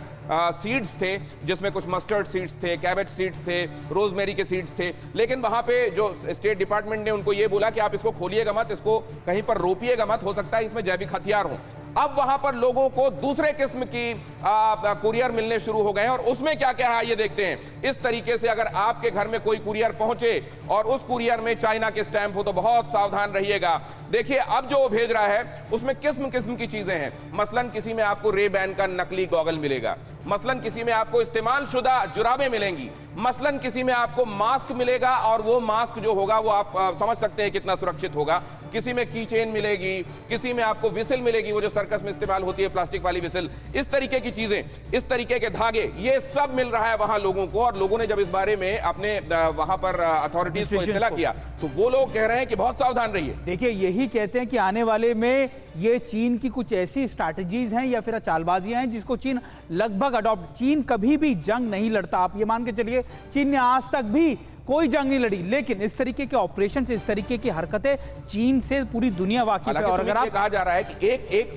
सीड्स थे, जिसमें कुछ मस्टर्ड सीड्स थे, कैबेज सीड्स थे, रोजमेरी के सीड्स थे। लेकिन वहां पे जो स्टेट डिपार्टमेंट ने उनको ये बोला कि आप इसको खोलिएगा मत, इसको कहीं पर रोपिएगा मत, हो सकता है इसमें जैविक हथियार हो। अब वहां पर लोगों को दूसरे किस्म की कुरियर मिलने शुरू हो गए हैं और उसमें क्या क्या है ये देखते हैं। इस तरीके से अगर आपके घर में कोई कुरियर पहुंचे और उस कुरियर में चाइना के स्टैंप हो तो बहुत सावधान रहिएगा। देखिए अब जो वो भेज रहा है उसमें किस्म किस्म की चीजें हैं। मसलन किसी में आपको रे-बैन का नकली गॉगल मिलेगा, मसलन किसी में आपको इस्तेमाल शुदा जुराबें मिलेंगी, मसलन किसी में आपको मास्क मिलेगा और वो मास्क जो होगा वो आप समझ सकते हैं कितना सुरक्षित होगा। किसी में की चेन मिलेगी, किसी में आपको विसिल मिलेगी, वो जो सर्कस में इस्तेमाल होती है प्लास्टिक वाली विसिल, इस तरीके की चीजें, इस तरीके के धागे, ये सब मिल रहा है वहां लोगों को। और लोगों ने जब इस बारे में अपने वहां पर अथॉरिटीज को इत्तला किया तो वो लोग कह रहे हैं कि बहुत सावधान रहिए। देखिए यही कहते हैं कि आने वाले में ये चीन की कुछ ऐसी स्ट्रैटेजीज हैं या फिर चालबाजियां हैं जिसको चीन लगभग अडॉप्ट। चीन कभी भी जंग नहीं लड़ता, आप ये मान के चलिए चीन ने आज तक भी कोई जंग नहीं लड़ी, लेकिन इस तरीके के ऑपरेशन से, इस तरीके की हरकतें चीन से पूरी दुनिया वाकिफ है। और अगर आप कहा जा रहा है कि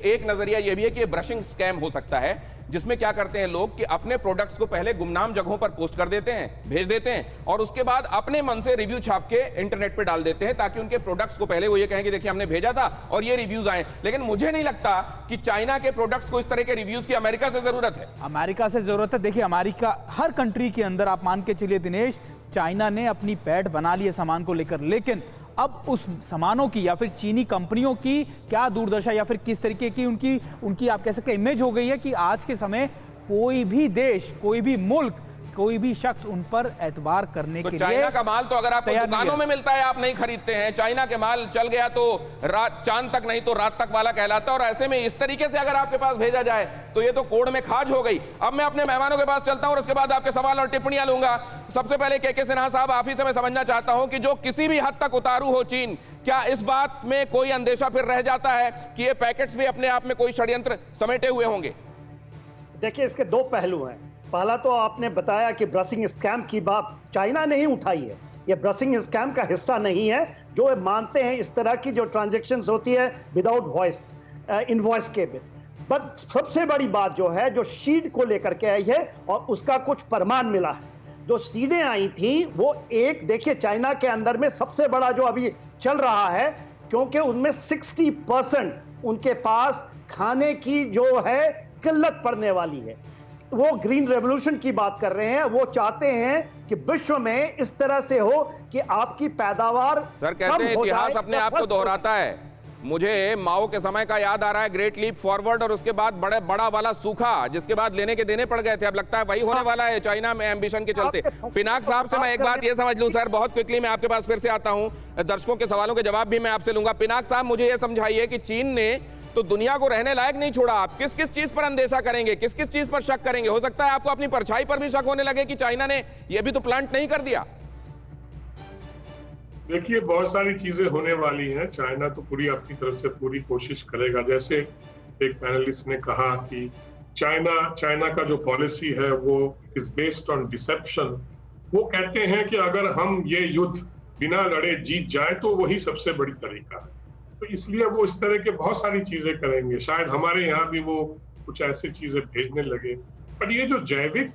एक नजरिया यह भी है कि ब्रशिंग स्कैम हो सकता है, जिसमें क्या करते हैं लोग कि अपने प्रोडक्ट्स को पहले गुमनाम जगहों पर पोस्ट कर देते हैं, भेज देते हैं और उसके बाद अपने मन से रिव्यू छाप के इंटरनेट पे डाल देते हैं ताकि उनके प्रोडक्ट्स को पहले वो ये कहें कि देखिए हमने भेजा था और ये रिव्यूज आए। लेकिन मुझे नहीं लगता कि चाइना के प्रोडक्ट्स को इस तरह के रिव्यूज की अमेरिका से जरूरत है। अमेरिका से जरूरत है। देखिए अमेरिका हर कंट्री के अंदर, आप मान के चलिए दिनेश, चाइना ने अपनी पैठ बना ली है सामान को लेकर, लेकिन अब उस सामानों की या फिर चीनी कंपनियों की क्या दुर्दशा या फिर किस तरीके की उनकी आप कह सकते हैं इमेज हो गई है कि आज के समय कोई भी देश, कोई भी मुल्क, कोई भी शख्स उन पर एतबार करने के लिए चाइना का माल तो अगर आपको दुकानों में मिलता है आप नहीं खरीदते हैं। चाइना के माल चल गया तो रात चांद तक नहीं तो रात तक वाला कहलाता है। और ऐसे में इस तरीके से अगर आपके पास भेजा जाए तो ये तो कोड़ में खाज हो गई। अब मैं अपने मेहमानों के पास चलता हूं और उसके बाद आपके सवाल और टिप्पणियां लूंगा। सबसे पहले के सिन्हा साहब, आप ही से मैं समझना चाहता हूं कि जो किसी भी हद तक उतारू हो चीन, क्या इस बात में कोई अंदेशा फिर रह जाता है कि ये पैकेट्स भी अपने आप में कोई षड्यंत्र समेटे हुए होंगे? देखिए इसके दो पहलू हैं। पहला तो आपने बताया कि ब्रशिंग स्कैम की बात चाइना नहीं उठाई है, ये ब्रशिंग स्कैम का हिस्सा नहीं है। जो मानते हैं इस तरह की जो ट्रांजैक्शंस होती है विदाउट वॉइस, इनवॉइस के बिल। बट सबसे बड़ी बात जो है, जो सीड को लेकर के आई है और उसका कुछ प्रमाण मिला है। जो सीडें आई थी वो एक, देखिए चाइना के अंदर में सबसे बड़ा जो अभी चल रहा है, क्योंकि उनमें 60% उनके पास खाने की जो है किल्लत पड़ने वाली है। वो ग्रीन रेवोल्यूशन की बात कर रहे हैं। वो चाहते हैं कि विश्व में इस तरह से हो कि आपकी पैदावार सर कहते हैं इतिहास अपने आप को दोहराता है। मुझे माओ के समय का याद आ रहा है, ग्रेट लीप फॉरवर्ड, और उसके बाद बड़ा वाला सूखा, जिसके बाद लेने के देने पड़ गए थे। अब लगता है वही होने वाला है चाइना में एम्बिशन के चलते। पिनाक साहब से मैं एक बात ये समझ लूं सर, बहुत क्विकली मैं आपके पास फिर से आता हूं, दर्शकों के सवालों के जवाब भी मैं आपसे लूंगा। पिनाक साहब, मुझे ये समझाइए कि चीन ने तो दुनिया को रहने लायक नहीं छोड़ा, आप किस किस चीज पर अंदेशा करेंगे, किस किस चीज पर शक करेंगे? हो सकता है आपको अपनी परछाई पर भी शक होने लगे कि चाइना ने यह भी तो प्लांट नहीं कर दिया। देखिए, बहुत सारी चीजें होने वाली हैं। चाइना तो पूरी अपनी तरफ से पूरी कोशिश करेगा। जैसे एक पैनलिस्ट ने कहा कि चाइना का जो पॉलिसी है वो इज बेस्ड ऑन डिसेप्शन। वो कहते हैं कि अगर हम ये युद्ध बिना लड़े जीत जाए तो वही सबसे बड़ी तरीका है। तो इसलिए वो इस तरह के बहुत सारी चीजें करेंगे। शायद हमारे यहाँ भी वो कुछ ऐसी चीजें भेजने लगे। पर ये जो जैविक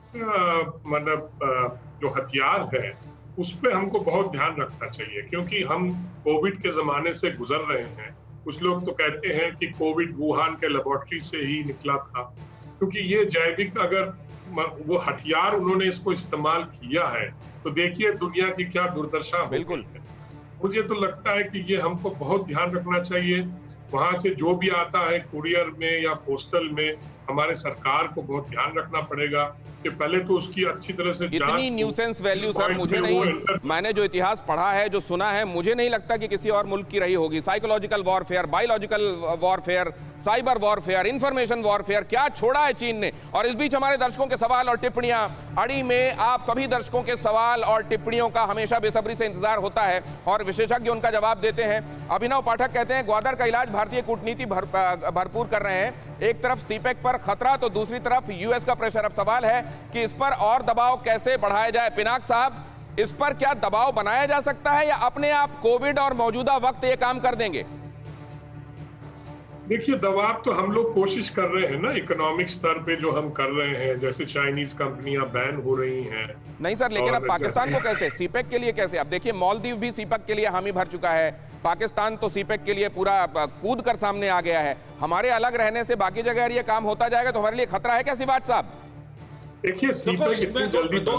जो हथियार है उस पर हमको बहुत ध्यान रखना चाहिए, क्योंकि हम कोविड के जमाने से गुजर रहे हैं। कुछ लोग तो कहते हैं कि कोविड वुहान के लेबोरेटरी से ही निकला था, क्योंकि ये जैविक अगर वो हथियार उन्होंने इसको इस्तेमाल किया है तो देखिए दुनिया की क्या दुर्दशा हो। बिल्कुल, मुझे तो लगता है कि ये हमको बहुत ध्यान रखना चाहिए। वहां से जो भी आता है कुरियर में या पोस्टल में, हमारे सरकार को बहुत ध्यान रखना पड़ेगा कि पहले तो उसकी अच्छी तरह से इतनी न्यूसेंस वैल्यू सर मुझे नहीं, मैंने जो इतिहास पढ़ा है, जो सुना है, मुझे नहीं लगता कि किसी और मुल्क की रही होगी। Psychological warfare, biological warfare, cyber warfare, information warfare, क्या छोड़ा है चीन ने। और इस बीच हमारे दर्शकों के सवाल और टिप्पणियां अड़ी में, आप सभी दर्शकों के सवाल और टिप्पणियों का हमेशा बेसब्री से इंतजार होता है और विशेषज्ञ उनका जवाब देते हैं। अभिनव पाठक कहते हैं ग्वादर का इलाज भारतीय कूटनीति भरपूर कर रहे हैं। एक तरफ सीपेक पर खतरा तो दूसरी तरफ यूएस का प्रेशर। अब सवाल है कि इस पर और दबाव कैसे बढ़ाया जाए। पिनाक साहब, इस पर क्या दबाव बनाया जा सकता है या अपने आप कोविड और मौजूदा वक्त ये काम कर देंगे? देखिए, दबाव तो हम लोग कोशिश कर रहे हैं ना, इकोनॉमिक स्तर पे जो हम कर रहे हैं। जैसे चाइनीज कंपनियां बैन हो रही हैं। नहीं सर, लेकिन अब पाकिस्तान को कैसे, सीपेक के लिए कैसे? अब देखिए मालदीव भी सीपेक के लिए हामी भर चुका है, पाकिस्तान तो सीपेक के लिए पूरा कूद कर सामने आ गया है। हमारे अलग रहने से बाकी जगह ये काम होता जाएगा तो हमारे लिए खतरा है क्या सिवाज साहब? देखिए, सीपेक इतनी जल्दी तो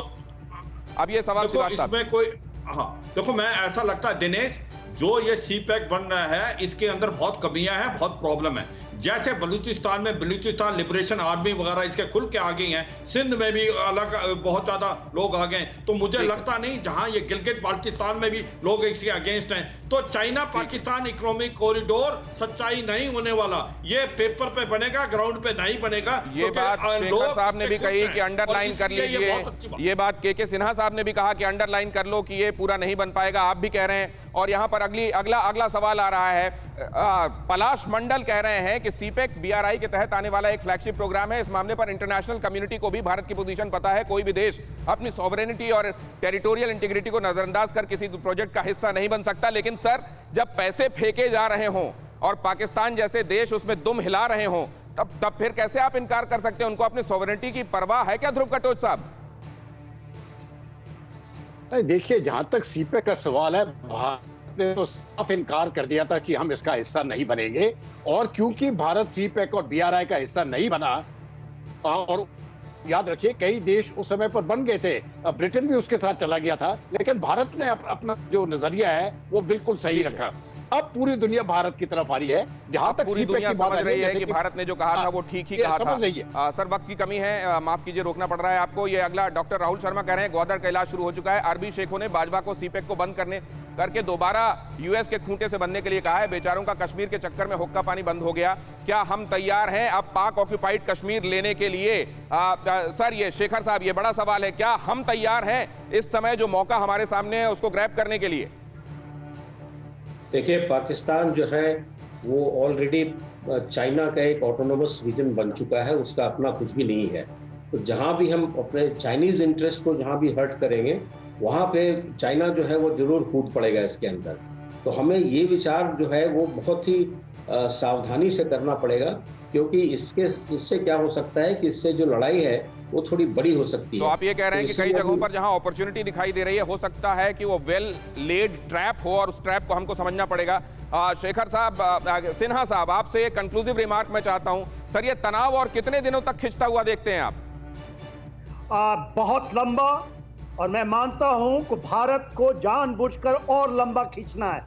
अब ये सवाल इसमें कोई, हाँ देखो, मैं ऐसा लगता है दिनेश, जो ये सीपैक बन रहा है इसके अंदर बहुत कमियां हैं, बहुत प्रॉब्लम है। जैसे बलूचिस्तान में बलूचिस्तान लिबरेशन आर्मी वगैरह इसके खुल के आ गई हैं, सिंध में भी अलग बहुत ज्यादा लोग आ गए। तो मुझे लगता नहीं, जहां ये गिलगित बाल्टिस्तान में भी लोग इसके अगेंस्ट हैं, तो चाइना पाकिस्तान इकोनॉमिक कॉरिडोर सच्चाई नहीं होने वाला। ये पेपर पे बनेगा, ग्राउंड पे नहीं बनेगा। ये बात शेखर साहब ने भी कही कि अंडरलाइन कर लीजिए। ये बात के सिन्हा साहब ने भी कहा कि अंडरलाइन कर लो कि ये पूरा नहीं बन पाएगा, आप भी कह रहे हैं। और यहाँ पर अगला सवाल आ रहा है, पलाश मंडल कह रहे हैं कि सीपेक बीआरआई के तहत आने वाला एक फ्लैगशिप प्रोग्राम है। इस मामले पर इंटरनेशनल कम्युनिटी को भी भारत की पोजीशन पता है। कोई भी देश अपनी सॉवरेनिटी और टेरिटोरियल इंटीग्रिटी को नजरअंदाज कर किसी प्रोजेक्ट का हिस्सा नहीं बन सकता। लेकिन सर, जब पैसे फेंके जा रहे हों और पाकिस्तान जैसे देश उसमें दुम हिला रहे हों, तब फिर कैसे आप इनकार कर सकते हैं? उनको अपनी सॉवरेनिटी की परवाह है क्या, ध्रुव कटोच साहब? देखिए, जहां तक सीपेक का सवाल है, भारत ने तो साफ इनकार कर दिया था कि हम इसका हिस्सा नहीं बनेंगे। और क्योंकि भारत सीपेक और बीआरआई का हिस्सा नहीं बना, और याद रखिए कई देश उस समय पर बन गए थे, ब्रिटेन भी उसके साथ चला गया था, लेकिन भारत ने अपना जो नजरिया है वो बिल्कुल सही रखा। अब पूरी दुनिया भारत की तरफ आ रही है। जहां तक पूरी दुनिया समझ रही है कि भारत ने जो कहा था वो ठीक ही कहा था। सर, वक्त की कमी है, माफ कीजिए, रोकना पड़ रहा है आपको। ये अगला डॉक्टर राहुल शर्मा कह रहे हैं ग्वादर का इलाज शुरू हो चुका है। अरबी शेखों ने बाजवा को सीपेक को बंद करके दोबारा यूएस के खूंटे से बनने के लिए कहा है। बेचारों का कश्मीर के चक्कर में हुक्का पानी बंद हो गया। क्या हम तैयार हैं अब पाक ऑक्यूपाइड कश्मीर लेने के लिए? सर, ये शेखर साहब, ये बड़ा सवाल है, क्या हम तैयार हैं इस समय जो मौका हमारे सामने है उसको ग्रैब करने के लिए? देखिए, पाकिस्तान जो है वो ऑलरेडी चाइना का एक ऑटोनोमस रीजन बन चुका है, उसका अपना कुछ भी नहीं है। तो जहां भी हम अपने चाइनीज इंटरेस्ट को जहां भी हर्ट करेंगे, वहां पे चाइना जो है वो जरूर कूद पड़ेगा इसके अंदर। तो हमें ये विचार जो है वो बहुत ही सावधानी से करना पड़ेगा, क्योंकि इससे क्या हो सकता है कि इससे जो लड़ाई है वो थोड़ी बड़ी हो सकती है। तो आप ये कह रहे हैं कि कई जगहों पर जहां अपॉर्चुनिटी दिखाई दे रही है, हो सकता है कि वो वेल लेड ट्रैप हो और उस ट्रैप को हमको समझना पड़ेगा। शेखर साहब, सिन्हा साहब, आपसे एक कंक्लूसिव रिमार्क मैं चाहता हूं। सर, ये तनाव और कितने दिनों तक खिंचता हुआ देखते हैं आप? बहुत लंबा, और मैं मानता हूं कि भारत को जानबूझकर और लंबा खींचना है।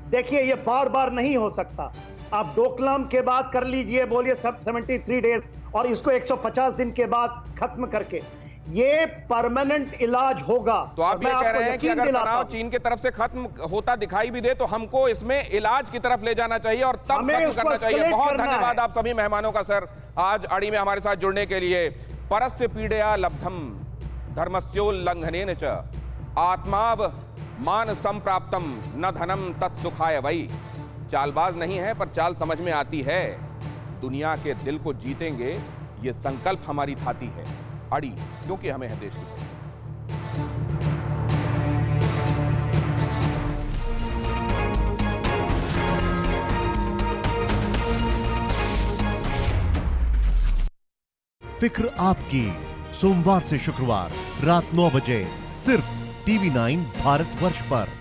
देखिए ये बार बार नहीं हो सकता। आप डोकलाम के बाद कर लीजिए, बोलिए सब 73 डेज, और इसको 150 दिन के बाद खत्म करके, ये परमानेंट इलाज होगा। तो आप ये कह रहे हैं कि यकीन अगर दिलाता तनाव हूं। चीन की तरफ से खत्म होता दिखाई भी दे तो हमको इसमें इलाज की तरफ ले जाना चाहिए और तब हमें खत्म उसको करना चाहिए। escalate बहुत करना धन्यवाद है। आप सभी मेहमानों का सर, आज अड़ी में हमारे साथ जुड़ने के लिए। परस्य पीड़या लब्धम धर्मस्योल्लंघनेन च आत्माव मान संप्राप्तम न धनम तत्सुखाय वै। चालबाज नहीं है पर चाल समझ में आती है। दुनिया के दिल को जीतेंगे, ये संकल्प हमारी थाती है। अड़ी, क्योंकि हमें है देश की। फिक्र आपकी, सोमवार से शुक्रवार रात 9 बजे सिर्फ TV9 भारतवर्ष पर।